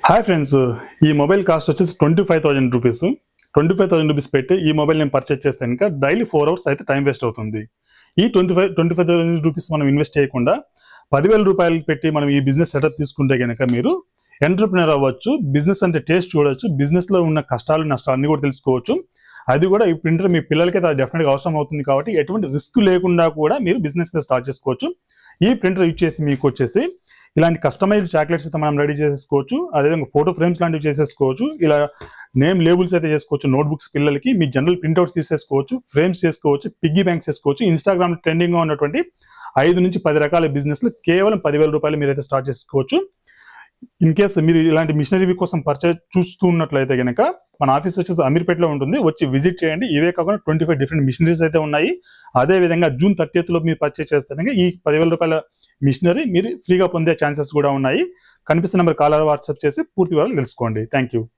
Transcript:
Hi friends, ఈ mobile cost వచ్చేసి 25,000 rupees. 25,000 rupees పెట్టి ఈ మొబైల్ నేను పర్చేస్ చేస్తే కనుక డైలీ 4 అవర్స్ అయితే టైం వేస్ట్ అవుతుంది. ఈ 25,000 రూపీస్ మనం ఇన్వెస్ట్ చేయకుండా 10,000 రూపాయలు పెట్టి మనం ఈ బిజినెస్ సెటప్ తీసుకుంటే కనుక మీరు ఎంటర్ప్రినర్ అవ్వచ్చు. బిజినెస్ అంటే టేస్ట్ చూడవచ్చు, బిజినెస్లో ఉన్న కష్టాలు నష్టాలు అన్ని కూడా తెలుసుకోవచ్చు. అది కూడా ఈ ప్రింటర్ మీ పిల్లలకి డెఫినెట్గా అవసరం అవుతుంది కాబట్టి ఎటువంటి రిస్క్ లేకుండా కూడా మీరు బిజినెస్ స్టార్ట్ చేసుకోవచ్చు. ఈ ప్రింటర్ యూజ్ చేసి మీకు వచ్చేసి ఇలాంటి కస్టమైజ్డ్ చాక్లెట్స్ అయితే మనం రెడీ చేసేసుకోవచ్చు. అదేవిధంగా ఫోటో ఫ్రేమ్స్ లాంటివి చేసేసుకోవచ్చు. ఇలా నేమ్ లేబుల్స్ అయితే చేసుకోవచ్చు. నోట్బుక్స్ పిల్లలకి మీ జనరల్ ప్రింట్అవుట్స్ తీసేసుకోవచ్చు, ఫ్రేమ్స్ చేసుకోవచ్చు, పిగ్గీ బ్యాంక్స్ చేసుకోవచ్చు. ఇన్స్టాగ్రామ్ ట్రెండింగ్గా ఉన్నటువంటి 5 నుంచి 10 రకాల బిజినెస్లు కేవలం 10,000 రూపాయలు మీరైతే స్టార్ట్ చేసుకోవచ్చు. ఇన్ కేస్ మీరు ఇలాంటి మిషనరీ కోసం పర్చేజ్ చూస్తూ ఉన్నట్లయితే కనుక మన ఆఫీస్ వచ్చేసి అమీర్పేటలో ఉంటుంది, వచ్చి విజిట్ చేయండి. ఇవే కాకుండా 25 డిఫరెంట్ మిషనరీస్ అయితే ఉన్నాయి. అదేవిధంగా June 30th మీరు పర్చేజ్ చేస్తే ఈ 10,000 రూపాయల మిషనరీ మీరు ఫ్రీగా పొందే ఛాన్సెస్ కూడా ఉన్నాయి. కనిపిస్తున్న నెంబర్ కాల్ వాట్సాప్ చేసి పూర్తి వివరాలు తెలుసుకోండి. Thank you.